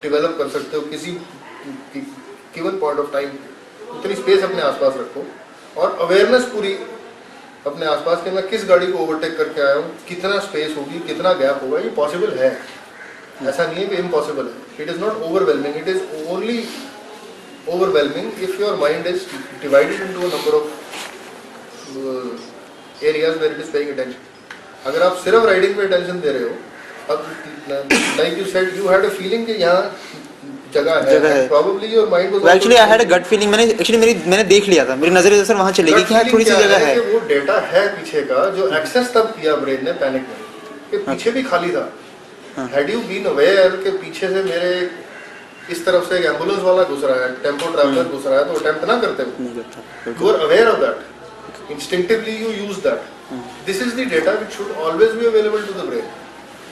Develop कर सकते हो किसी गिवन पॉइंट ऑफ टाइम, उतनी स्पेस अपने आसपास रखो और अवेयरनेस पूरी अपने आसपास कि मैं किस गाड़ी को ओवरटेक करके आया हूँ, कितना स्पेस होगी, कितना गैप होगा। ये पॉसिबल है, ऐसा नहीं है कि इम्पॉसिबल है। It is not overwhelming, it is only overwhelming if your mind is divided into a number of areas where it is paying attention. अगर आप सिर्फ राइडिंग पे अटेंशन दे रहे हो, अब like you said you had a feeling कि यहाँ जगह है, probably your mind was actually I had a gut feeling, मैंने देख लिया था, मेरी नज़र सर वहाँ चलेगी कि हाँ थोड़ी सी जगह है। वो डेटा है पीछे का जो एक्सेस तब किया ब्रेन ने पैनिक में कि पीछे भी खाली था। Had you been aware कि पीछे से मेरे इस तरफ से एक एम्बुलेंस वाला घुस रहा है, टेम्पो ट्रैवलर घुस रहा है, तो अटेम्प्ट ना करते हो। You are aware of that. Instinctively you use that. This is the data which should always be available to the brain.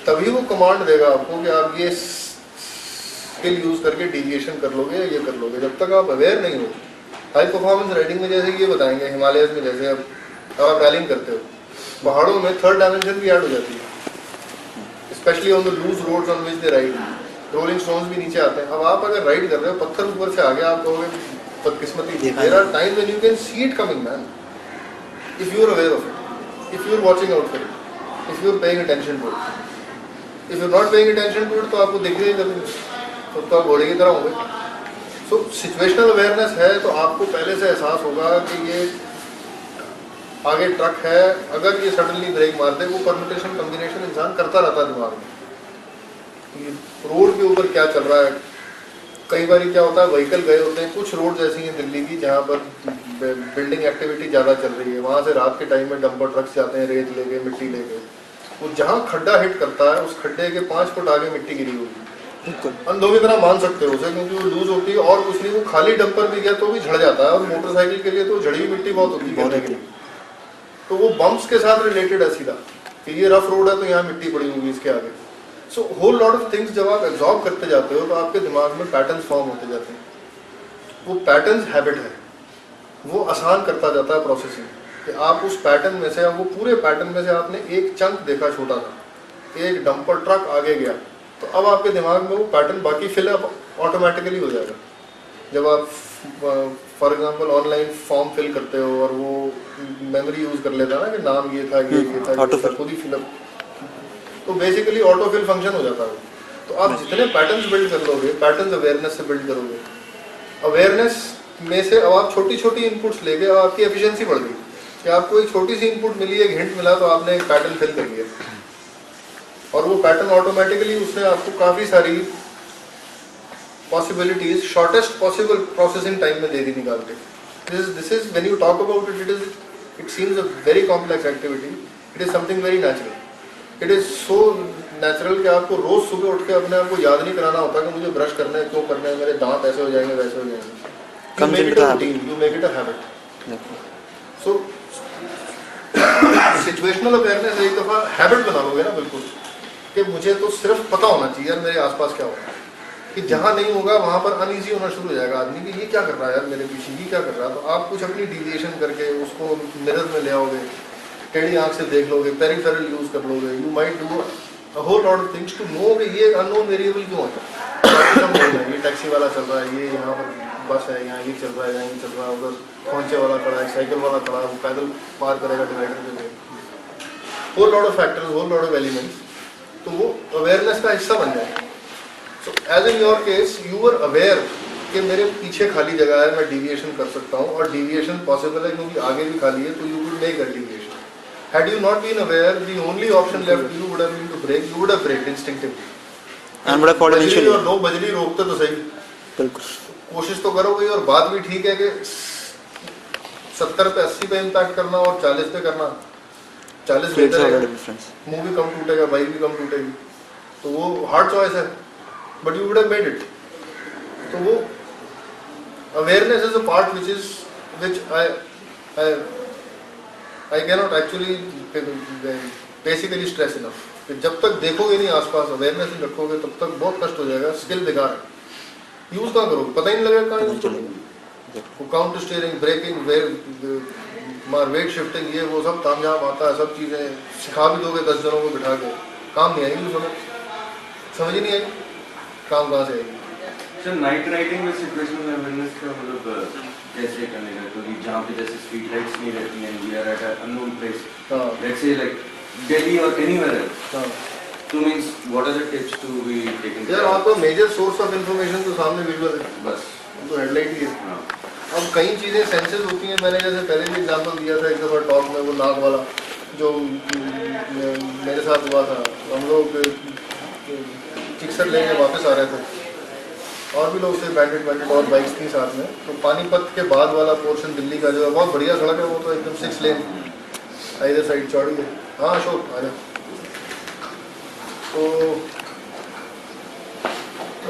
तभी वो कमांड देगा आपको कि आप ये स्किल यूज करके डेविएशन कर लोगे या ये कर लोगे। जब तक आप अवेयर नहीं हो, हाई परफॉर्मेंस राइडिंग में जैसे ये बताएंगे, हिमालयस में जैसे अब आप रैलिंग करते हो, पहाड़ों में थर्ड डायमेंशन भी ऐड हो जाती है, specially on the loose roads on which they ride, rolling stones भी नीचे आते हैं। अब आप अगर राइड कर रहे हो, पत्थर ऊपर से आ गया, आप कहोगे बदकिस्मती। There are times when you can see it coming man, if you are aware of it, if you are watching out for it, if you are paying attention to it. If you are not paying attention to it तो आपको दिख ही कभी, तो आप घोड़े की तरह होंगे। सो सिचुएशनल अवेयरनेस है तो आपको पहले से एहसास होगा कि ये आगे ट्रक है, अगर ये सडनली ब्रेक मार दे, वो परम्यूटेशन कॉम्बिनेशन इंसान करता रहता है दिमाग में, रोड के ऊपर क्या चल रहा है। कई बार क्या होता है, व्हीकल गए होते हैं, कुछ रोड ऐसी हैं दिल्ली की जहाँ पर बिल्डिंग एक्टिविटी ज़्यादा चल रही है, वहाँ से रात के टाइम में डंपर ट्रक्स जाते हैं रेत लेके, मिट्टी लेके। वो जहाँ खड्डा हिट करता है, उस खड्डे के 5 फुट आगे मिट्टी गिरी होगी, अंधों की तरह मान सकते हो उसे, क्योंकि वो लूज होती है और कुछ नहीं, वो खाली डंपर भी गया तो भी झड़ जाता है, और मोटरसाइकिल के लिए तो झड़ी मिट्टी बहुत होती है। तो वो बम्प्स के साथ रिलेटेड है सीधा कि ये रफ रोड है तो यहाँ मिट्टी पड़ी होगी इसके आगे। So whole lot of things जब आप एब्जॉर्ब करते जाते हो तो आपके दिमाग में पैटर्न्स फॉर्म होते जाते हैं। वो पैटर्न्स हैबिट है, वो आसान करता जाता है प्रोसेसिंग, कि आप उस पैटर्न में से, वो पूरे पैटर्न में से आपने एक चंक देखा छोटा सा, एक डंपर ट्रक आगे गया, तो अब आपके दिमाग में वो पैटर्न बाकी फिलअप ऑटोमेटिकली हो जाएगा। जब आप for example online form fill करते हो और वो मेमोरी यूज कर लेता है ना कि नाम ये था, ये था, खुद ही फिलअप, तो बेसिकली ऑटो फिल फंक्शन हो जाता है। तो आप जितने पैटर्न्स बिल्ड कर लोगे, पैटर्न्स अवेयरनेस से बिल्ड करोगे, अवेयरनेस में से अब आप छोटी छोटी इनपुट्स लेके अब आपकी एफिशिएंसी बढ़ गई कि आपको एक छोटी सी इनपुट मिली, एक हिंट मिला, तो आपने एक पैटर्न फिल कर लिया, और वो पैटर्न ऑटोमेटिकली उसने आपको काफ़ी सारी possibilities shortest possible processing time में दे दी निकाल के। This is when you talk about it, it seems a very complex activity, it is something very natural. It is so natural कि आपको रोज सुबह उठ के अपने आप को याद नहीं कराना होता कि मुझे ब्रश करना है, क्यों करना है, मेरे दांत ऐसे हो जाएंगे, वैसे हो जाएंगे। You make it a routine, you make it a habit. So situational awareness एक दफ़ा हैबिट बना लोगे ना बिल्कुल, कि मुझे तो सिर्फ पता होना चाहिए यार मेरे आसपास क्या हो रहा है, कि जहाँ नहीं होगा वहाँ पर अनईजी होना शुरू हो जाएगा आदमी कि ये क्या कर रहा है यार मेरे पीछे, ये क्या कर रहा है। तो आप कुछ अपनी डिविएशन करके उसको मिरर में ले आओगे, टेढ़ी आंख से देख लोगे, पेरिफेरल यूज कर लोगे, you might do a whole lot of things to know कि ये अननोन वेरिएबल क्यों होता है। ये टैक्सी वाला चल रहा है, ये यहाँ पर बस है, यहाँ ये चल रहा है, यहाँ ये चल रहा है, उधर पहुँचे वाला खड़ा है, साइकिल वाला खड़ा है, वो पैदल पार करेगा डिवाइडर पे। Whole lot of factors, whole lot of elements, तो वो अवेयरनेस का हिस्सा बन जाए। So as in your case you are aware कि मेरे पीछे खाली जगह है, मैं डिविएशन कर सकता हूँ, और डिविएशन पॉसिबल है क्योंकि आगे भी खाली है, तो you would make a deviation. Had you not been aware, the only option left you would have been to brake. You would have braked instinctively. And would have followed initially. और no बजरी रोकते तो सही, बिल्कुल कोशिश तो करोगे। और बात भी ठीक है कि 70 पे 80 पे इम्पैक्ट करना और 40 पे करना, 40 बेहतर है, मुंह भी कम टूटेगा, बाइक भी कम टूटेगी, तो वो हार्ड चॉइस है, but you would have made it. तो वो awareness is a part which I cannot actually basically stress enough कि जब तक देखोगे नहीं आसपास, अवेयरनेस नहीं रखोगे, तब तक बहुत कष्ट हो जाएगा। स्किल बेकार है, यूज कहाँ करोगे, पता ही नहीं लगेगा कहाँ यूज करोगे। वो counter steering, braking, weight shifting, ये वो सब तामझाम आता है, सब चीज़ें सिखा भी दोगे 10 जनों को बिठा के, काम नहीं आएगी, समझ नहीं आएगी। काम कहाँ से आएगी। सर नाइट राइडिंग में सिचुएशनल अवेयरनेस का मतलब कैसे करने का, क्योंकि जहाँ पे जैसे स्ट्रीट लाइट्स नहीं रहती हैं, we are at a unknown place, let's say like Delhi और एनीवेयर एल्स, तो means what are the tips to be taken? यार आपका मेजर सोर्स ऑफ इंफॉर्मेशन तो सामने विजुअल है, बस तो हेडलाइट ही है। हाँ अब कई चीज़ें सेंसेस होती हैं, मैंने जैसे पहले भी एग्जांपल दिया था एक दफ़ा टॉक में, वो नाक वाला जो मेरे साथ हुआ था। हम लोग चिक्सर लेके वापस आ रहे थे, और भी लोग थे, बैंडेड और बाइक्स थी साथ में। तो पानीपत के बाद वाला पोर्शन दिल्ली का जो है बहुत बढ़िया सड़क है, वो तो एकदम 6 लेन इधर साइड चौड़ी है। हाँ अशोक आ जाओ। तो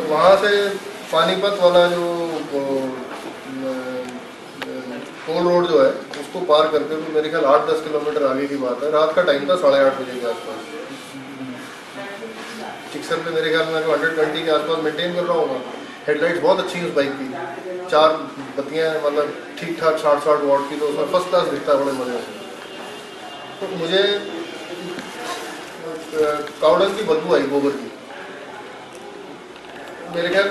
वहाँ से पानीपत वाला जो टोल रोड जो है उसको पार करके तो मेरे ख्याल 8-10 किलोमीटर आगे की बात है, रात का टाइम था 8:30 बजे के आसपास। चिक्सर पे मेरे ख्याल में 120 के आसपास मेंटेन कर रहा हूँ। हेडलाइट्स बहुत अच्छी है उस बाइक की, 4 बत्तियाँ मतलब ठीक ठाक 60 वॉट की, तो उसमें फर्स्ट क्लास दिखता है बड़े मजे से। तो मुझे काउडंग की बदबू आई गोबर की, मेरे ख्याल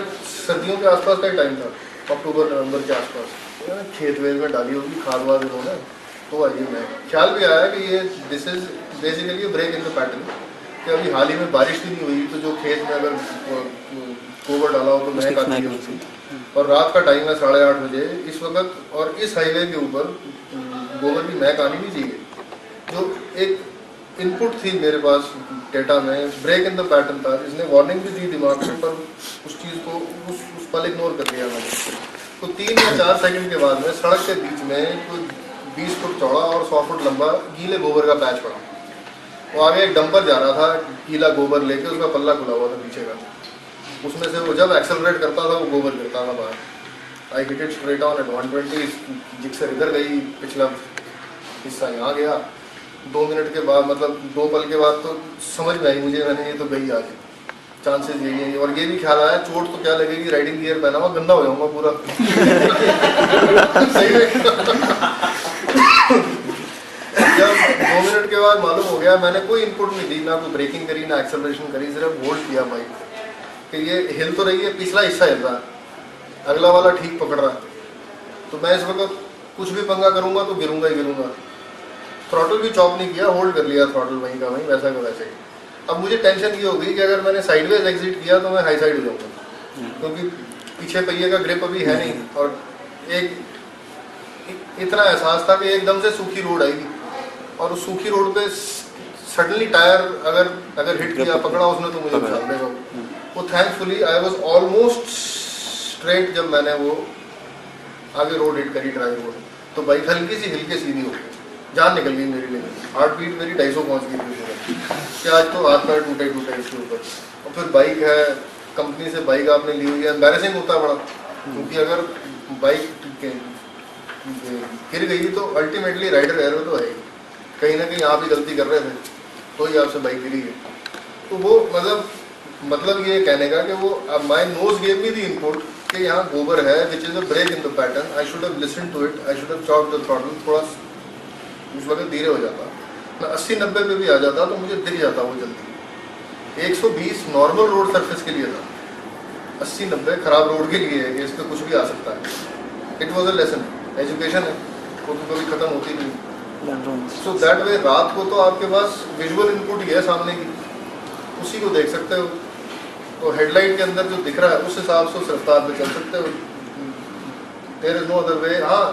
सर्दियों के आसपास का ही टाइम था, अक्टूबर-नवंबर के आसपास। खेत वेत में डाली होगी खाद वाद इन्होंने, तो आई मैं ख्याल भी आया कि ये this is basically break in the pattern, कि अभी हाल ही में बारिश भी नहीं हुई, तो जो खेत में अगर गोबर डाला हो तो महक आती है। और रात का टाइम है 8:30 बजे इस वक्त, और इस हाईवे के ऊपर गोबर की महक आनी नहीं चाहिए। जो एक इनपुट थी मेरे पास डेटा में, ब्रेक इन द पैटर्न था, इसने वार्निंग भी दी दिमाग में, पर उस चीज़ को उस पल इग्नोर कर दिया मैंने। तो 3 या 4 सेकंड के बाद में सड़क के बीच में कोई 20 फुट चौड़ा और 100 फुट लंबा गीले गोबर का पैच पड़ा। वो आगे एक डंपर जा रहा था गीला गोबर लेके, उसका पल्ला खुला हुआ था पीछे का, उसमें से वो जब एक्सेलरेट करता था वो गोबर गिरता था बाहर। I hit it straight on at 120, Gixxer इधर गई, पिछला हिस्सा यहाँ गया। 2 मिनट के बाद मतलब 2 पल के बाद तो समझ में आई मुझे, मैंने ये तो गई आज, चांसेस यही है। और ये भी ख्याल आया चोट तो क्या लगेगी, राइडिंग गियर पहना हुआ गंदा हो जाऊंगा पूरा। सही में जब 2 मिनट के बाद मालूम हो गया, मैंने कोई इनपुट नहीं दी, ना कोई ब्रेकिंग करी ना एक्सेलरेशन करी, सिर्फ होल्ड किया बाइक कि ये हिल तो रही है, पिछला हिस्सा हिल रहा है, अगला वाला ठीक पकड़ रहा है, तो मैं इस वक्त कुछ भी पंगा करूंगा तो गिरूंगा ही गिरूंगा। थ्रॉटल भी चॉप नहीं किया, होल्ड कर लिया थ्रॉटल वहीं का वहीं, वैसा का वैसे ही। अब मुझे टेंशन ये हो गई कि अगर मैंने साइडवेज एग्जिट किया तो मैं हाई साइड हो जाऊंगा, क्योंकि पीछे पहिए का ग्रिप अभी है नहीं, और एक इतना एहसास था कि एकदम से सूखी रोड आएगी, और उस सूखी रोड पे सडनली टायर अगर हिट किया पकड़ा उसने तो मुझे उछाल देगा वो। Thankfully I was almost straight जब मैंने वो आगे रोड हिट करी, ड्राइव रोड, तो बाइक हल्की सी हिल के सीधी हो गई, जान निकल गई मेरी, लेकिन हार्ट बीट मेरी 250 पहुँच गई कि आज तो हाथ पैर टूटे इसके ऊपर। और फिर बाइक है, कंपनी से बाइक आपने ली हुई है, एम्बैरेसिंग होता है बड़ा, क्योंकि अगर बाइक गिर गई तो अल्टीमेटली राइडर एरर तो है, कहीं ना कहीं आप ही गलती कर रहे थे तो ही आपसे बाइक गिरी है। तो वो मतलब ये कहने का कि वो my nose gave me the input कि यहाँ गोबर है, which is a break in the pattern, I should have listened to it, I should have chopped the throttle, थोड़ा उस वक्त धीरे हो जाता, मैं 80-90 पे भी आ जाता तो मुझे दिख जाता वो जल्दी। 120 नॉर्मल रोड सरफेस के लिए था, 80-90 खराब रोड के लिए है कि इस पर कुछ भी आ सकता है। It was a lesson, education है, वो तो कभी ख़त्म होती नहीं। सो दैट वे रात को तो आपके पास विजुअल इनपुट ही है सामने की, उसी को देख सकते हो, तो हेडलाइट के अंदर जो दिख रहा है उस हिसाब से उस रफ्तार पे चल सकते हो। There is no other way. हाँ,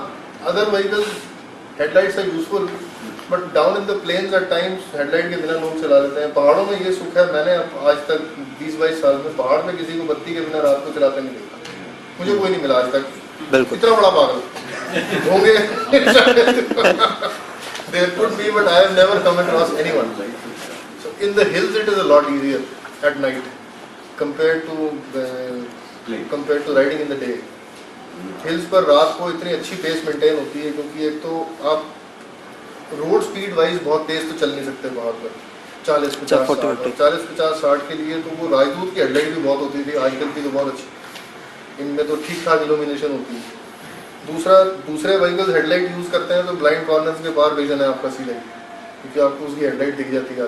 other vehicles headlights are useful, but down in the plains at times headlight के बिना लोग चला लेते हैं। पहाड़ों में ये सुख है, मैंने आज तक 20-22 साल में पहाड़ में किसी को बत्ती के बिना रात को चलाते नहीं देखा, मुझे कोई नहीं मिला आज तक। बिल्कुल, इतना बड़ा पागल होंगे there could be, but I have never come across anyone. So in the hills it is a lot easier at night compared to riding in the day. Hills पर रात को इतनी अच्छी पेस मेंटेन होती है, क्योंकि एक तो आप रोड स्पीड वाइज बहुत तेज तो चल नहीं सकते पहाड़ पर, 40-50-60 के लिए तो वो राजदूत की हेडलाइट भी बहुत होती थी, आजकल की तो बहुत अच्छी, इनमें तो ठीक ठाक इल्यूमिनेशन होती है। दूसरे व्हीकल्स हेडलाइट यूज़ करते हैं तो ब्लाइंड कॉर्नर्स के बाहर विजन है आपका सीधा, क्योंकि आपको उसकी हेडलाइट दिख जाती है।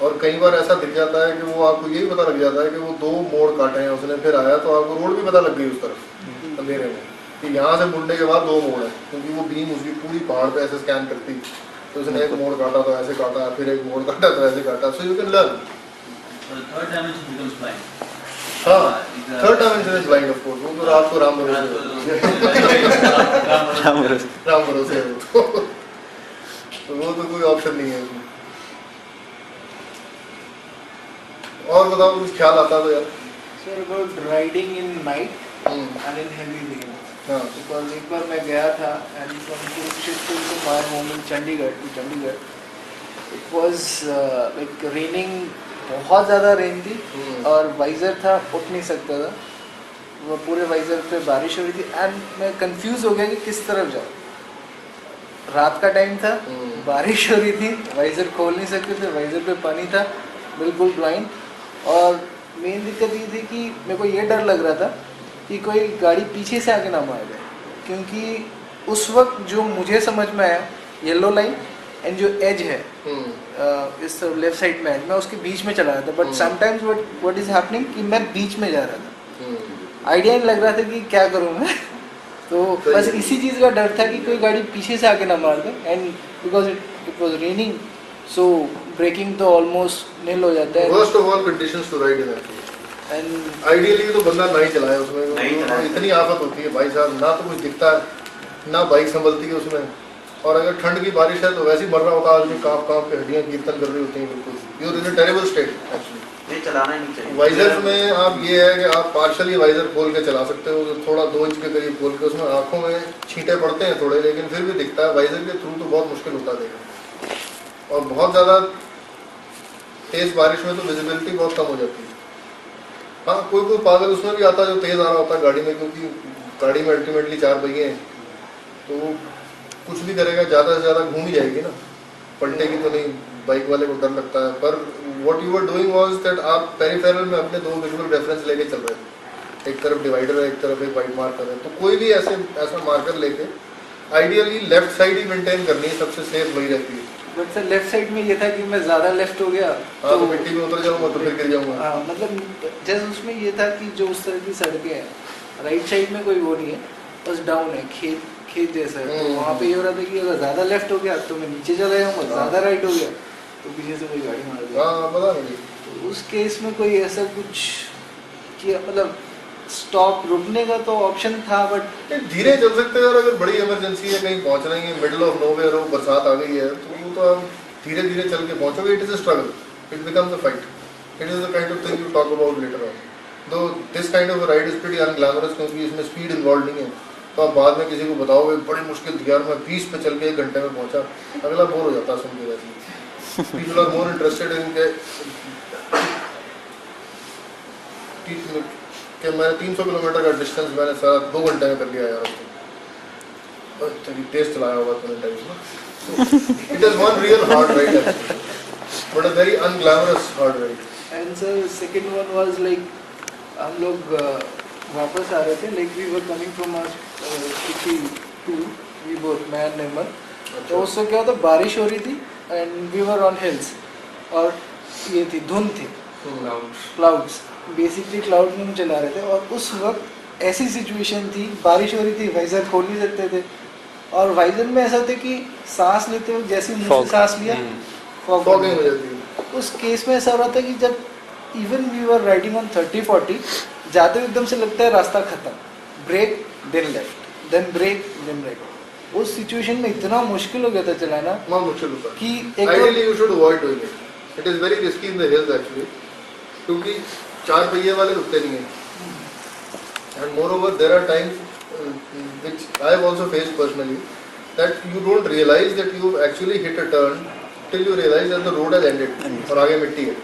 और कई बार ऐसा दिख जाता है कि वो आपको यही पता लग जाता है कि वो 2 मोड़ काटे हैं उसने, फिर आया तो आपको रोड भी पता लग गई उस तरफ अंधेरे में कि यहाँ से मुड़ने के बाद 2 मोड़ है, क्योंकि वो बीम उसकी पूरी पहाड़ पे ऐसे स्कैन करती, तो उसने एक मोड़ काटा तो ऐसे काटा, फिर एक मोड़ काटा तो ऐसे काटा, so you can learn. third dimension becomes blind. हाँ, third dimension is blind of course, वो तो रात को राम भरोसे राम भरोसे है तो वो तो कोई ऑप्शन नहीं है उसमें। और बताओ कुछ ख्याल आता तो यार। Sir, about riding in night and in heavy rain. Because एक बार मैं गया था and from Kurukshetra to my home in Chandigarh, it was like raining, बहुत ज़्यादा रेन थी और वाइजर था, उठ नहीं सकता था, वो पूरे वाइजर पे बारिश हो रही थी एंड मैं कंफ्यूज हो गया कि किस तरफ जाऊँ। रात का टाइम था, बारिश हो रही थी, वाइजर खोल नहीं सकते थे, वाइजर पे पानी था, बिल्कुल ब्लाइंड। और मेन दिक्कत ये थी कि मेरे को ये डर लग रहा था कि कोई गाड़ी पीछे से आके ना मार दे, क्योंकि उस वक्त जो मुझे समझ में आया येलो लाइन एंड जो एज है इस लेफ्ट साइड में एज, मैं उसके बीच में चला रहा था, but sometimes what is happening कि मैं बीच में जा रहा था, आइडिया नहीं लग रहा था कि क्या करूँ मैं तो बस इसी चीज़ का डर था कि कोई गाड़ी पीछे से आके ना मार दे, and because it was raining so braking तो ऑलमोस्ट नील हो जाता है। Worst of all conditions to ride in actually, and ideally तो बंदा नहीं चलाए उसमें, इतनी आफत होती है भाई साहब, ना तो कुछ दिखता है ना बाइक संभलती है उसमें, और अगर ठंड की बारिश है तो वैसे ही मर रहा होता है आदमी, कांप कांप के हड्डियां कीर्तन कर रही होती हैं, बिल्कुल you in a terrible state actually. ये चलाना ही नहीं चाहिए। वाइजर में आप ये है कि आप पार्शली वाइजर खोल के चला सकते हो, थोड़ा 2 इंच के करीब खोल के, उसमें आंखों में छींटे पड़ते हैं थोड़े, लेकिन फिर भी दिखता है। वाइजर के थ्रू तो बहुत मुश्किल होता है देखना, और बहुत ज़्यादा तेज बारिश में तो विजिबिलिटी बहुत कम हो जाती है। हाँ, कोई पागल उसमें भी आता है जो तेज आ रहा होता है गाड़ी में, क्योंकि गाड़ी में अल्टीमेटली 4 पहिए हैं, तो वो कुछ भी करेगा, ज़्यादा से ज़्यादा घूम ही जाएगी ना, पलटेगी तो नहीं, बाइक वाले को डर लगता है। पर what you were doing was that आप पेरिफेरल में अपने 2 विजुअल रेफरेंस लेके चल रहे थे, एक तरफ डिवाइडर है, एक तरफ एक वाइट मार्कर है, तो कोई भी ऐसा मार्कर लेके आइडियली लेफ्ट साइड ही मेंटेन करनी है, सबसे सेफ वही रहती है। बट सर लेफ्ट साइड में ये था कि मैं ज़्यादा लेफ्ट हो गया तो मिट्टी में उतर जाऊंगा तो फिर गिर जाऊंगा। हाँ, मतलब जैसे उसमें ये था कि जो उस तरह की सड़कें हैं, राइट साइड में कोई वो नहीं है, बस डाउन है, खेत जैसा है, तो वहाँ पे ये हो रहा था कि अगर ज़्यादा लेफ्ट हो गया तो मैं नीचे चला जाऊँगा, ज़्यादा राइट हो गया तो पीछे से कोई गाड़ी मार दी। हाँ, पता नहीं, तो उस केस में कोई ऐसा कुछ कि मतलब स्टॉप रुकने का तो ऑप्शन था, बट धीरे चल सकते हैं। और अगर बड़ी इमरजेंसी है, कहीं पहुंच रही है, मिडिल ऑफ नोवेयर हो, बरसात आ गई है, तो वो तो आप धीरे धीरे चल के पहुंचोगे। It is a struggle, it becomes a fight, it is the kind of thing you talk about later on. Though this kind of ride is pretty unglamorous, क्योंकि इसमें स्पीड इन्वॉल्व नहीं है, तो आप बाद में किसी को बताओगे बड़ी मुश्किल थी यार, मैं 20 पे चल के 1 घंटे में पहुंचा, अगला बोर हो जाता है सुन के। वैसे people are more interested in कि मैंने 300 किलोमीटर का डिस्टेंस मैंने सारा 2 घंटे में कर लिया यार, उसको तेरी तेज चलाया होगा तूने टाइम ना। It is one real hard ride actually, but a very unglamorous hard ride. And sir second one was like हम लोग वापस आ रहे थे, like we were coming from city to, we both मैं एंड निर्मल, तो उससे क्या होता, बारिश हो रही थी and we were on hills, और ये थी धुंध थी, क्लाउड्स, बेसिकली क्लाउड में हम चला रहे थे, और उस वक्त ऐसी सिचुएशन थी, बारिश हो रही थी, वाइजर खोल नहीं सकते थे, और वाइजर में ऐसा होता कि सांस लेते वक्त जैसे मुंह से सांस लिया फॉगिंग हो जाती है। उस केस में ऐसा हो रहा था कि जब even we were riding on 30-40, जाते हुए एकदम से लगता है रास्ता खत्म, brake then left then brake then right. उस सिचुएशन में इतना मुश्किल हो गया था चलाना, बहुत मुश्किल होता है कि ideally you should avoid doing it, it is very risky in the hills actually, क्योंकि 4 पहिए वाले रुकते नहीं हैं। And moreover there are times which I have also faced personally that you don't realise that you actually hit a turn till you realise that the road has ended और आगे मिट्टी है,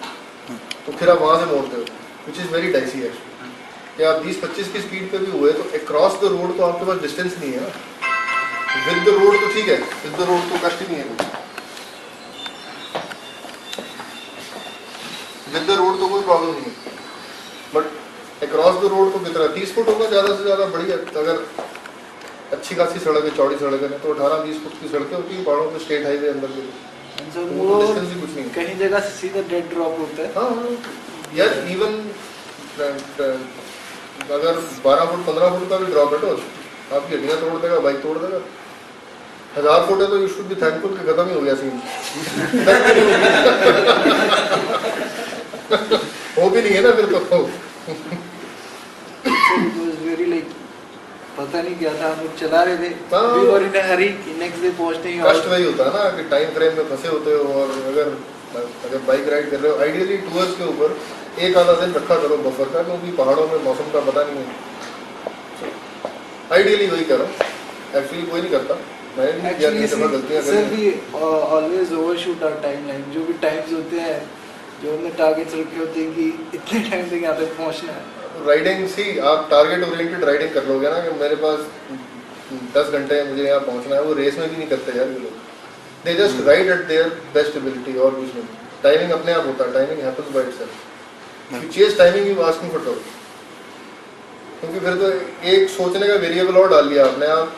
तो फिर आप वहाँ से मोड़ते हो, which is very dicey actually. कि आप 20-25 की स्पीड पे भी हुए तो अक्रॉस द रोड तो आपके पास डिस्टेंस नहीं है ना। विद द रोड तो ठीक है, विद द रोड तो कष्ट ही नहीं है कुछ, विद द रोड तो कोई प्रॉब्लम नहीं है, बट अक्रॉस द रोड तो कितना 30 फुट होगा ज़्यादा से ज़्यादा, बढ़िया अगर अच्छी खासी सड़क है, चौड़ी सड़क है, तो 18-20 फुट की सड़कें होती हैं पहाड़ों पे, स्टेट हाईवे अंदर के, And so वो वो डिस्टेंस ही कुछ नहीं है। कहीं जगह से सीधा डेड ड्रॉप होता है। हाँ यार इवन अगर 12 फुट 15 फुट का भी ड्रॉप है तो आपकी हड्डियाँ तोड़ देगा, बाइक तोड़ देगा। 1000 फुट है तो यू शुड बी थैंकफुल कि खत्म ही हो गया सीन। वो भी नहीं है ना फिर तो। It was very like पता नहीं क्या था, हम लोग चला रहे थे, हाँ। we were in a hurry कि नेक्स्ट डे पहुंचने ही कष्ट वही होता है ना कि टाइम फ्रेम में फंसे होते हो। और अगर बाइक राइड कर रहे हो आइडियली टूर्स के ऊपर एक आधा दिन रखा करो बफर का, क्योंकि पहाड़ों में मौसम का पता नहीं है। आइडियली वही करो, एक्चुअली कोई नहीं करता। मैं भी किया एक्चुअली कई दफा गलतियां सर करी। भी ऑलवेज ओवरशूट आवर टाइमलाइन। जो भी टाइम्स होते हैं, जो हमने टारगेट्स रखे होते हैं कि इतने टाइम तक यहाँ तक पहुँचना है। राइडिंग सी आप टारगेट ओरिएंटेड राइडिंग कर लोगे ना कि मेरे पास 10 घंटे है, मुझे यहाँ पहुँचना है, वो रेस में भी नहीं करते यार ये लोग। They just ride eight their best ability और कुछ नहीं। टाइमिंग अपने आप होता है, timing happens by itself. You chase timing, you asking for trouble. क्योंकि फिर तो एक सोचने का वेरिएबल और डाल लिया आपने, आप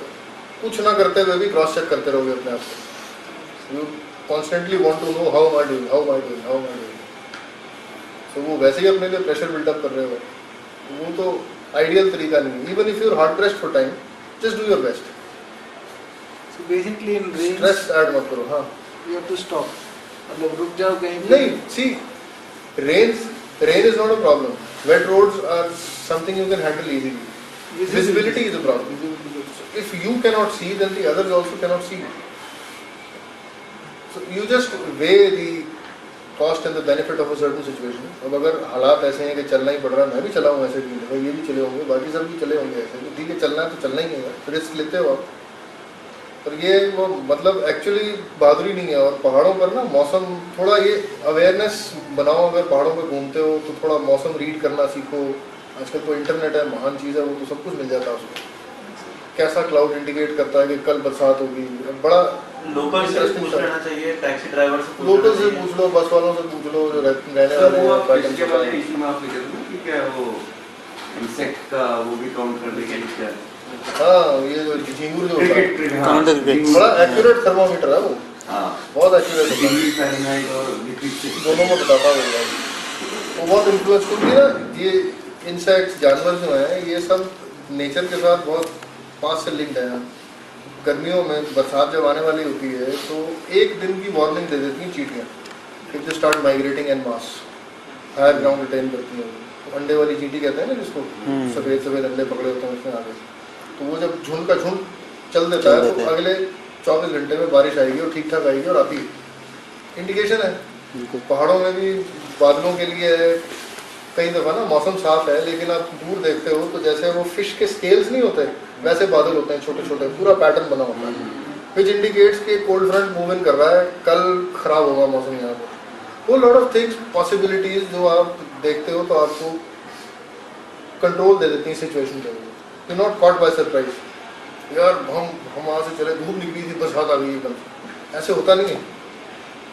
कुछ ना करते हुए भी क्रॉस चेक करते रहोगे अपने आप को। You constantly want to know how am I doing, how am I doing, how am I doing. तो वो वैसे ही अपने लिए प्रेशर बिल्डअप कर रहे हो, वो तो आइडियल तरीका नहीं है। Even if you are hard pressed for time, just do your best. So basically in rain stress add मत करो। हाँ you have to stop, मतलब रुक जाओ कहीं पे। नहीं, सी rain is not a problem. Wet roads are something you can handle easily. Visibility is a problem. So if you cannot see, then the others also cannot see. So you just weigh the cost and the benefit of a certain situation. अब अगर हालात ऐसे हैं कि चलना ही पड़ रहा है, मैं भी चला हूँ ऐसे भी, तो ये भी चले होंगे, बाकी सब भी चले होंगे ऐसे, तो ठीक है चलना है तो चलना ही है, रिस्क लेते हो आप। पर ये वो मतलब एक्चुअली बहादुरी नहीं है। और पहाड़ों पर ना मौसम थोड़ा ये अवेयरनेस बनाओ। अगर पहाड़ों पर घूमते हो तो थोड़ा मौसम रीड करना सीखो। आजकल तो इंटरनेट है, महान चीज़ है, वो तो सब कुछ मिल जाता है उसको। कैसा क्लाउड इंडिकेट करता है कि कल बरसात होगी, बड़ा लोकल से Interesting पूछ था। लेना चाहिए, टैक्सी ड्राइवर से पूछ लोकल लेना से चाहिए। पूछ लो, बस वालों से पूछ लो, जो रहने सर वाले वो हैं, आप पैटर्न इसके पता वाले है। इशू में आप लिखे थे ना कि क्या वो इंसेक्ट का वो भी काउंट कर लेंगे क्या? हाँ ये जो झींगुर जो होता है, Counter cricket। बड़ा एक्यूरेट थर्मामीटर है वो, हाँ बहुत एक्यूरेट होता है। डिग्री फ़ारेनहाइट और लिक्विड से दोनों में बताता है वो बहुत इन्फ्लुएंस क्योंकि ना ये इंसेक्ट्स जानवर जो हैं ये सब नेचर के साथ बहुत पास से लिंक्ड है। गर्मियों में बरसात जब आने वाली होती है तो एक दिन की वार्निंग दे देती हैं चींटियाँ, if they start migrating en masse, higher ground retain करती हैं। तो अंडे वाली चींटी कहते हैं ना जिसको, सफ़ेद सफ़ेद अंडे पकड़े होते हैं उसमें आगे, तो वो जब झुंड का झुंड चल देता है तो अगले 24 घंटे में बारिश आएगी और ठीक ठाक आएगी और आती है। इंडिकेशन है। पहाड़ों में भी बादलों के लिए कई दफ़ा ना मौसम साफ है लेकिन आप दूर देखते हो तो जैसे वो फिश के स्केल्स नहीं होते वैसे बादल होते हैं छोटे छोटे, पूरा पैटर्न बना होता है, विच इंडिकेट्स कि कोल्ड फ्रंट मूव इन कर रहा है, कल खराब होगा मौसम यहाँ पर। वो लॉट ऑफ थिंग्स पॉसिबिलिटीज जो आप देखते हो तो आपको कंट्रोल दे देती हैं सिचुएशन के लिए। You not caught by surprise यार हम वहाँ से चले, धूप निकली थी बरसात आ गई एकदम, ऐसे होता नहीं है।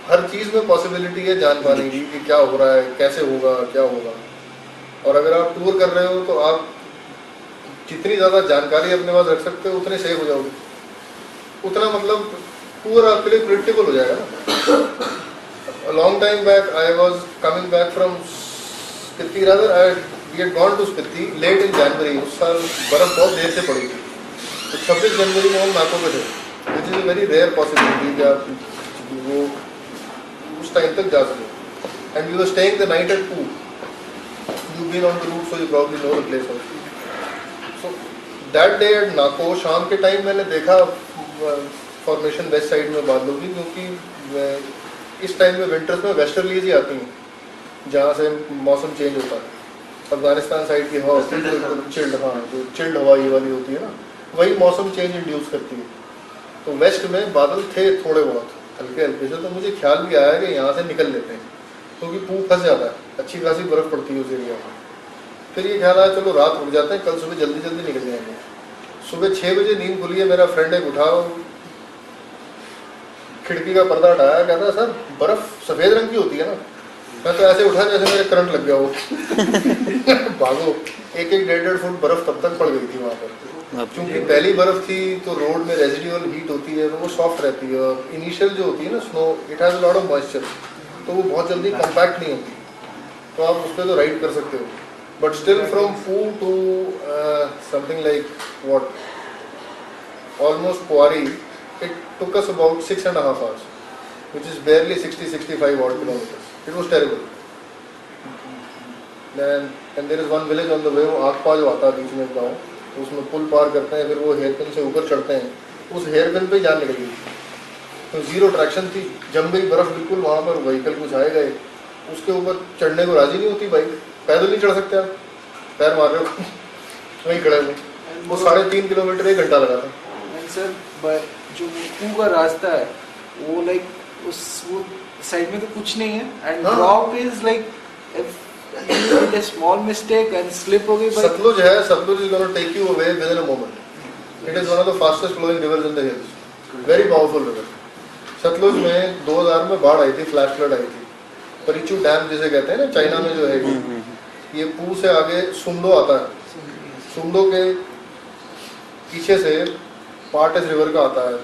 हर चीज़ में पॉसिबिलिटी है जान पाने की कि क्या हो रहा है, कैसे होगा, क्या होगा। और अगर आप टूर कर रहे हो तो आप जितनी ज़्यादा जानकारी अपने पास रख सकते हो उतने सेफ हो जाओगे, उतना मतलब टूर आपके लिए प्रेडिक्टेबल हो जाएगा ना। Long time back I was coming back from Spiti, rather we had gone to Spiti late in January. उस साल बर्फ़ बहुत देर से पड़ी थी, तो 26 जनवरी में हम नाकों पे थे, which is a very rare possibility कि आप वो उस टाइम तक जा सके। And we were staying the night at Poo. You've been on the route, so you probably know the place also. So that day at Nako, शाम के time मैंने देखा फॉर्मेशन वेस्ट साइड में बादलों की, क्योंकि इस टाइम में विंटर्स में वेस्टर्लीज ही आती हैं जहाँ से मौसम चेंज होता है। अफगानिस्तान साइड की हवा चिल्ड, हाँ जो चिल्ड हवा ये वाली होती है ना, वही मौसम चेंज इंड्यूस करती है। तो वेस्ट में बादल थे थोड़े बहुत हल्के हल्के से, तो मुझे ख्याल भी आया कि यहाँ से निकल लेते हैं क्योंकि Poo फंस जाता है, अच्छी खासी बर्फ़ पड़ती है उस एरिया में। फिर ये ख्याल आया चलो रात रुक जाते हैं, कल सुबह जल्दी जल्दी निकल जाएंगे। सुबह 6 बजे नींद खुली है, मेरा फ्रेंड एक उठा, खिड़की का पर्दा हटाया, कहता सर बर्फ़ सफ़ेद रंग की होती है ना। मैं तो ऐसे उठा जैसे मेरे करंट लग गया हो। भागो, 1-1 1.5 फुट बर्फ़ तब तक पड़ गई थी वहाँ पर। क्योंकि पहली बर्फ थी तो रोड में रेजिडुअल हीट होती है तो वो सॉफ्ट रहती है, और इनिशियल जो होती है ना snow, it has a lot of moisture, तो वो बहुत जल्दी कम्पैक्ट नहीं होती, तो आप उस पर तो राइड कर सकते हो. But still from Poo to something like what almost quarry, it took us about 6.5 hours, which is barely 60-65 odd kilometers. It was terrible. And there is one village on the way, वो आगपा जो आता है बीच में गाँव, तो उसमें पुल पार करते हैं, फिर वो हेयर पिन से ऊपर चढ़ते हैं, उस हेयर पिन पे जान निकल गई, तो जीरो ट्रैक्शन थी, जम गई बर्फ बिल्कुल वहाँ पर, व्हीकल कुछ आएगा, उसके ऊपर चढ़ने को राजी नहीं होती बाइक, पैदल नहीं चढ़ सकते आप, पैर मार रहे हो वहीं खड़े हुए. वो 3.5 किलोमीटर 1 घंटा लगा था. सर जो मुक्कू का रास्ता है वो लाइक उस वो साइड में तो कुछ नहीं है, and drop is like if a small mistake and slip हो गई. सतलुज है, Sutlej is going to take you away within a moment. It is one of the fastest flowing rivers in the hills. Very powerful river. Sutlej में 2000 में बाढ़ आई थी, flash flood आई थी. परिचू dam जिसे कहते हैं ना चाइना में जो है, ये पू से आगे सुमदो आता है, सुमदो के पीछे से पार्टिस रिवर का आता है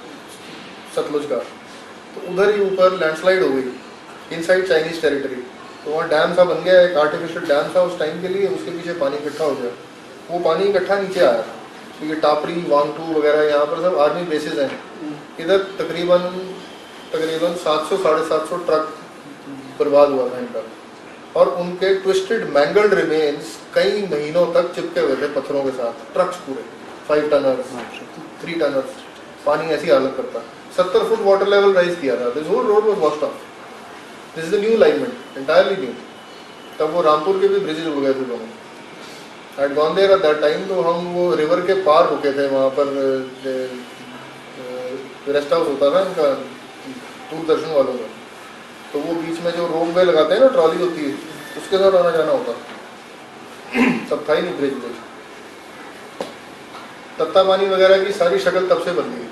सतलुज का, तो उधर ही ऊपर लैंडस्लाइड हो गई इनसाइड चाइनीज टेरिटरी, तो वहाँ डैम सा बन गया, एक आर्टिफिशियल डैम था उस टाइम के लिए, उसके पीछे पानी इकट्ठा हो गया, वो पानी इकट्ठा नीचे आया. तो ये टापरी, वांगटू वगैरह यहाँ पर सब आर्मी बेसिस हैं. इधर तकरीबन 700-750 ट्रक बर्बाद हुआ था इनका, और उनके ट्विस्टेड मैंगल्ड रिमेन्स कई महीनों तक चिपके हुए थे पत्थरों के साथ. ट्रक्स पूरे 5 टनर्स, 3 टनर्स, पानी ऐसी हालत करता. 70 फुट वाटर लेवल राइज किया था. This whole road was washed off. This is the new alignment, entirely new. तब वो रामपुर के भी ब्रिजेज हो गए थे दोनों. Had gone there at that time, तो हम वो रिवर के पार रुके थे वहाँ पर, रेस्ट हाउस होता था इनका दूरदर्शन वालों का, तो वो बीच में जो रोप वे लगाते हैं ना, ट्रॉली होती है, उसके साथ आना जाना होता. तब था ही नहीं ब्रिज. तत्ता पानी वगैरह की सारी शक्ल तब से बदली है.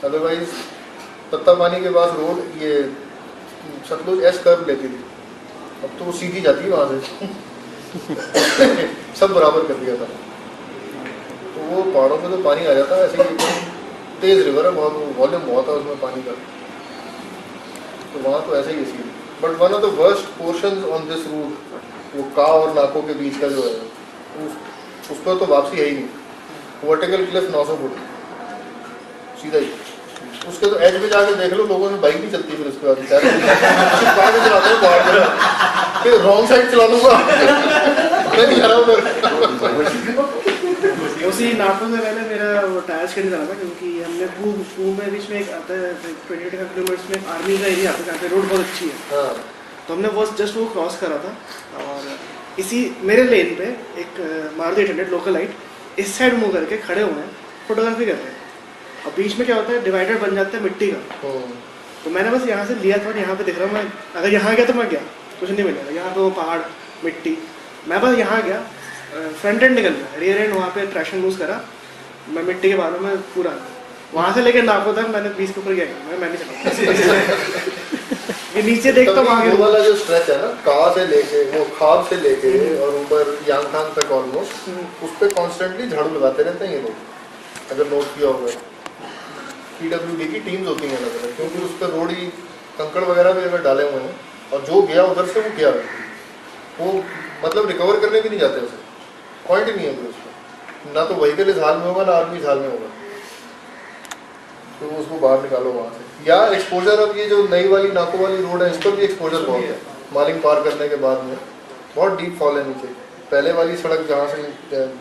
अदरवाइज तत्ता पानी के पास रोड ये सतलुज एस कर्व लेती थी, अब तो वो सीधी जाती है वहाँ से. सब बराबर कर दिया था. तो वो पहाड़ों पे तो पानी आ जाता है ऐसे ही, तेज रिवर है, बहुत वॉल्यूम बहुत है उसमें पानी का, तो वहाँ तो ऐसे ही सीधी. But one of the worst portions on this route, वो का और नाकों के बीच का जो है, उस पर तो वापसी है ही नहीं. वर्टिकल क्लिफ 900 फुट सीधा ही, उसके तो एज पे जाकर देख लो, लोगों में बाइक नहीं चलती फिर उसके बाद चलाते हैं बाहर में, फिर रॉन्ग साइड चला दूंगा मैं नहीं आ रहा उधर. उसी नागपुर से पहले मेरा वो टायर्स के लिए चला था, क्योंकि हमने पू में बीच में एक आता है 25 किलोमीटर में आर्मी का एरिया आता है जहाँ पे रोड बहुत अच्छी है. तो हमने वो जस्ट वो क्रॉस करा था, और इसी मेरे लेन पे एक मारुति 800 लोकल लाइट इस साइड मुँह करके खड़े हुए हैं, फोटोग्राफी कर रहे हैं. और बीच में क्या होता है, डिवाइडर बन जाता है मिट्टी का. तो मैंने बस यहाँ से लिया था, और यहाँ पे दिख रहा हूँ मैं, अगर यहाँ गया तो मैं गया, कुछ नहीं मिलेगा. यहाँ पे वो पहाड़, मिट्टी, मैं बस यहाँ गया, फ्रंट एंड निकल गया, रियर एंड वहाँ पे ट्रैक्शन लूज करा, मैं मिट्टी के बारे में पूरा वहाँ से लेकर नागपुर तक मैंने 20 के ऊपर गया, मैं नहीं चला. ये नीचे देखता हूँ आगे वाला जो स्ट्रेच है ना, का से लेके वो खाब से लेके और ऊपर यांगथांग तक ऑलमोस्ट, उस पर कॉन्स्टेंटली झाड़ू लगाते रहते हैं ये लोग. अगर नोट किया होगा, PWD की टीम्स होती हैं अलग अलग, क्योंकि उस पर रोड ही कंकड़ वगैरह भी अगर डाले हुए हैं, और जो गया उधर से वो गया, वो मतलब रिकवर करने भी नहीं जाते उसे, पॉइंट ही नहीं है उसमें. ना तो व्हीकल इस हाल में होगा, ना आदमी इस हाल में होगा, तो उसको बाहर निकालो वहाँ से. या एक्सपोजर, अब ये जो नई वाली नाकों वाली रोड है, इस पर भी एक्सपोजर बहुत है. मालिंग पार करने के बाद में बहुत डीप फॉल है नीचे. पहले वाली सड़क जहाँ से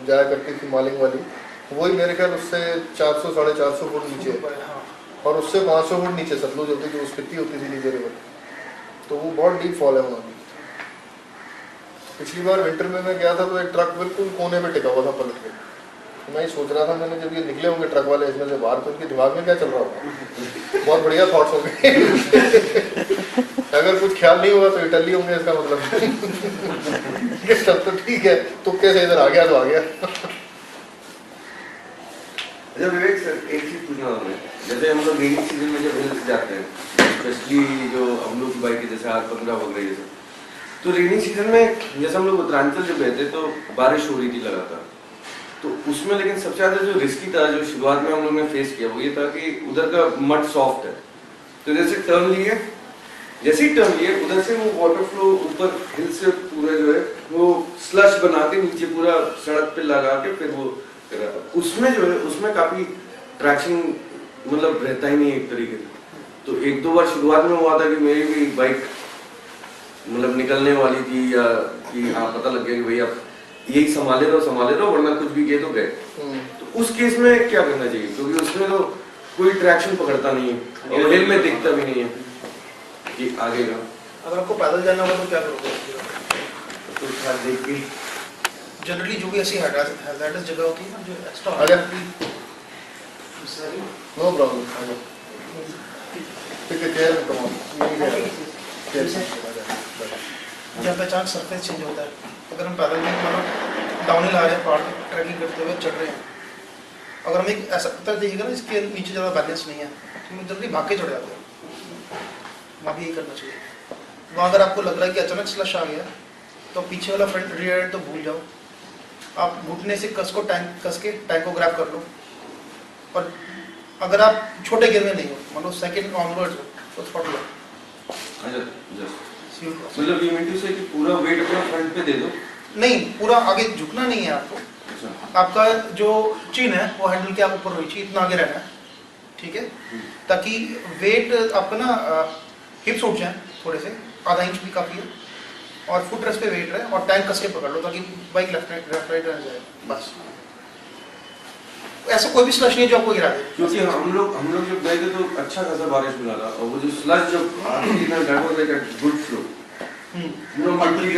जाया करती थी मालिंग वाली, वही मेरे ख्याल उससे 400-450 फुट नीचे, और उससे 500 फुट नीचे सतलुज होती थी, स्पीति होती थी नीचे रिवर. तो वो बहुत डीप फॉल है वहाँ भी. पिछली बार विंटर में मैं गया था तो एक ट्रक बिल्कुल कोने पे टिका हुआ था पलट के. तो मैं सोच रहा था, मैंने जब ये निकले होंगे ट्रक वाले इसमें से बाहर, तो उनके दिमाग में क्या चल रहा होगा. बहुत बढ़िया थॉट्स होंगे. अगर कुछ ख्याल नहीं होगा तो इटली होंगे, इसका मतलब सब तो ठीक है, तुक्के से इधर आ गया तो आ गया. अच्छा विवेक सर, एक चीज पूछना था मैं, जैसे हम लोग रेनी सीजन में जब हिल्स जाते हैं, स्पेशली जो हम लोग की बाइक है जैसे R15 वगैरह ये सब, तो रेनी सीजन में जैसे हम लोग उत्तरांचल जब गए थे तो बारिश हो रही थी लगातार, तो उसमें लेकिन सबसे ज्यादा जो रिस्की था, जो शुरुआत में हम लोग ने फेस किया, वो ये था कि उधर का मड सॉफ्ट है, तो जैसे टर्न लिए, जैसे ही टर्न लिए उधर से वो वाटर फ्लो ऊपर हिल से पूरा जो है वो स्लश बना के नीचे पूरा सड़क पे लगा के फिर वो करा। उसमें जो है उसमें काफी ट्रैक्शन मतलब रहता ही नहीं एक तरीके से। तो एक दो बार शुरुआत में हुआ था कि मेरी भी बाइक मतलब निकलने वाली थी, या कि हाँ पता लग गया कि भाई आप यही संभाले रहो वरना कुछ भी गए तो गए। तो उस केस में क्या करना चाहिए, क्योंकि उसमें तो कोई ट्रैक्शन पकड़ता नहीं है और हिल में दिखता भी नहीं है कि आगे का। अगर आपको पैदल जाना हो तो क्या करोगे? तो क्या देख के जनरली जो भी ऐसी हैजार्डस जगह होती है ना, जो एक्स्ट्रा नो प्रॉब्लम, ठीक है, चेयर कम ऑन, जहाँ पहचान सरफेस चेंज होता है। अगर हम पैदल में मतलब डाउनहिल आ रहे हैं, पहाड़ पे ट्रैकिंग करते हुए चढ़ रहे हैं, अगर हम एक ऐसा पत्थर देखिएगा ना इसके नीचे ज़्यादा बैलेंस नहीं है तो हम जल्दी भाग के चढ़ जाते हैं। वहाँ भी यही करना चाहिए। वहाँ अगर आपको लग रहा है कि अचानक स्लश आ गया तो पीछे वाला फ्रंट रियर एंड तो भूल जाओ, आप घुटने से कस के टैंक को ग्रैब कर लो। और अगर आप छोटे गियर में नहीं हो, मतलब सेकंड ऑनवर्ड्स हो, तो थ्रॉटल लो। मतलब ये मीन टू से कि पूरा वेट अपना फ्रंट पे दे दो? नहीं, पूरा आगे झुकना नहीं है आपको। आपका जो चिन है वो हैंडल के आप ऊपर होनी चाहिए, इतना आगे रहना है, ठीक है, ताकि वेट आपका ना हिप्स उठ जाए थोड़े से, आधा इंच भी काफ़ी है, और फुट रेस्ट पे वेट रहे और टैंक कस के पकड़ लो ताकि बाइक लेफ्ट राइट रह जाए। बस ऐसा कोई भी स्लश नहीं है जो आपको गिरा दे। क्योंकि हम लोग जब गए थे तो अच्छा खासा बारिश मिला था, और वो जो स्लश जब आती थी ना, that was like a good flow, no multi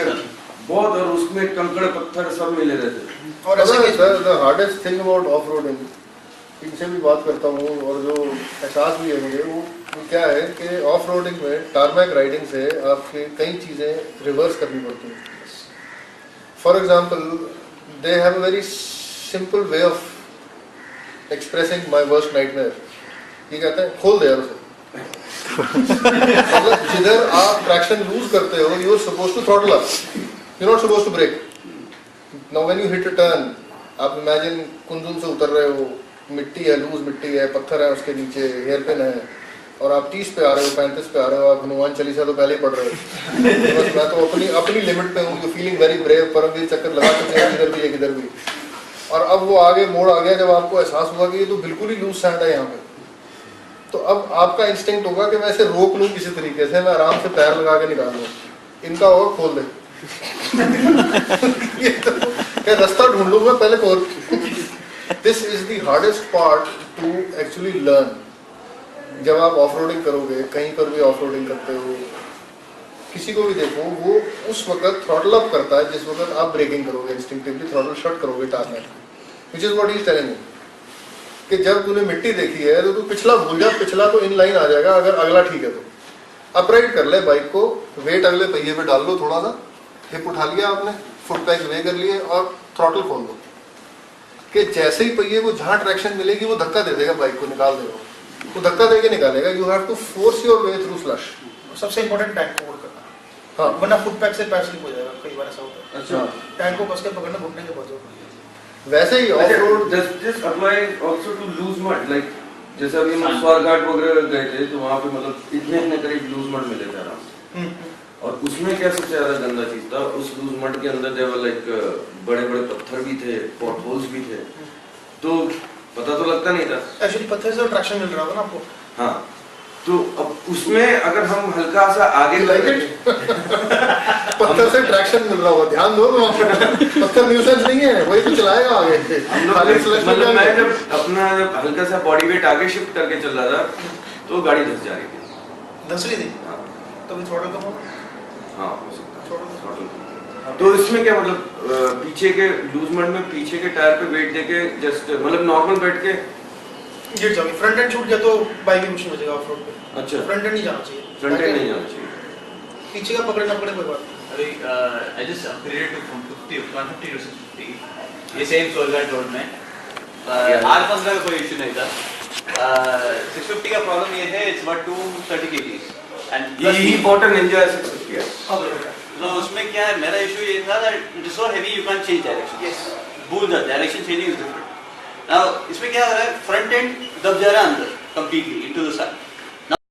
बहुत, और उसमें कंकड़ पत्थर सब मिले रहते थे। और ऐसे the hardest thing about off roading, इनसे भी बात करता हूँ और जो एहसास भी है मुझे, वो क्या है कि ऑफ रोडिंग में टारमैक राइडिंग से आपकी कई चीज़ें रिवर्स करनी पड़ती हैं। For example, they have a very simple way of expressing my worst nightmare. ये कहते हैं खोल दे यार उसे। मतलब जिधर आप ट्रैक्शन लूज करते हो, you are supposed to throttle up, you are not supposed to brake. Now when you hit a turn, आप इमेजिन कुंजुम से उतर रहे हो, मिट्टी है, लूज मिट्टी है, पत्थर है उसके नीचे, हेयर पिन है, और आप 30 पे आ रहे हो, 35 पे आ रहे हो, आप हनुमान चालीसा तो पहले ही पढ़ रहे हो। बस मैं तो अपनी लिमिट पे हूँ, फीलिंग वेरी ब्रेव, परमवीर चक्कर लगा चुके हैं इधर भी एक इधर भी। और अब वो आगे मोड़ आ गया, जब आपको एहसास हुआ कि ये तो बिल्कुल ही लूज सैंड है यहाँ पे, तो अब आपका इंस्टिंक्ट होगा कि मैं इसे रोक लूँ किसी तरीके से, मैं आराम से पैर लगा के निकाल लूँ। इनका और खोल दे। क्या रास्ता ढूंढ लूँगा पहले खोल। This is the hardest part two actually learn. जब आप ऑफ रोडिंग करोगे, कहीं पर भी ऑफ रोडिंग करते हो, किसी को भी देखो, वो उस वक्त थ्रॉटल अप करता है जिस वक्त आप ब्रेकिंग करोगे, इंस्टिंक्टिवली थ्रॉटल शट करोगे tarmac, which is what he is telling you कि जब तूने मिट्टी देखी है तो तू पिछला भूल जा, पिछला तो इन लाइन आ जाएगा, अगर अगला ठीक है तो अपराइट कर ले बाइक को, वेट अगले पहिए पे डाल लो, थोड़ा सा हिप उठा लिया आपने, फुट पैक्स वे कर लिए और थ्रॉटल खोल दो कि जैसे ही पहिए को जहाँ ट्रैक्शन मिलेगी वो धक्का दे देगा, बाइक को निकाल देगा, वो धक्का देके निकालेगा। You have to force your way through slush. सबसे इंपॉर्टेंट टैंक को होल्ड करना, हाँ, वरना फुट पैक से पैर स्लिप हो जाएगा, कई बार ऐसा होता है। अच्छा, टैंक को कस के पकड़ना, घुटने के बचो। वैसे ही off road this applies also to loose mud, like जैसे अभी हम मसवार घाट वगैरह गए थे तो वहाँ पे मतलब इतने करीब लूज मड मिले थे आराम से। और उसमें क्या सबसे ज्यादा गंदा चीज था, उस लूज मड के अंदर देवर लाइक बड़े बड़े पत्थर भी थे, पॉट होल्स भी थे, तो पता तो लगता नहीं था। एक्चुअली पत्थर से ट्रैक्शन मिल रहा था ना आपको। हाँ, तो अब उसमें अगर हम हल्का सा आगे like it? पत्थर से ट्रैक्शन मिल रहा होगा, ध्यान दो। पत्थर न्यूसेंस नहीं है, वही तो चलाएगा आगे। मतलब मैं जब अपना हल्का सा बॉडी वेट आगे शिफ्ट करके चल रहा था तो गाड़ी धस जा रही थी। धस रही थी? हाँ, तभी थ्रॉटल कम होगा। हाँ हो सकता है थ्रॉटल। तो इसमें क्या मतलब पीछे के लूज मड में पीछे के टायर पे वेट देके जस्ट मतलब नॉर्मल बैठ के गिर जाओगे, फ्रंट एंड छूट गया तो बाइक भी मुश्किल हो जाएगा ऑफ रोड पे। अच्छा, फ्रंट एंड नहीं जाना चाहिए, फ्रंट एंड नहीं जाना चाहिए, पीछे का पकड़ना पड़े कोई बात नहीं। अभी I just upgraded to from 150 to 650, ये सेम सोलघाट रोड में। R15 का कोई इशू नहीं था। 650 का प्रॉब्लम ये है, it's about 230 kgs and he bought a Ninja 650 है। तो उसमें क्या है, मेरा इशू ये था that it is so heavy you can't change direction. Yes. भूल जाते, direction changing is different. Now इसमें क्या हो रहा है, फ्रंट एंड दब जा रहा है अंदर कंप्लीटली इनटू द साइड,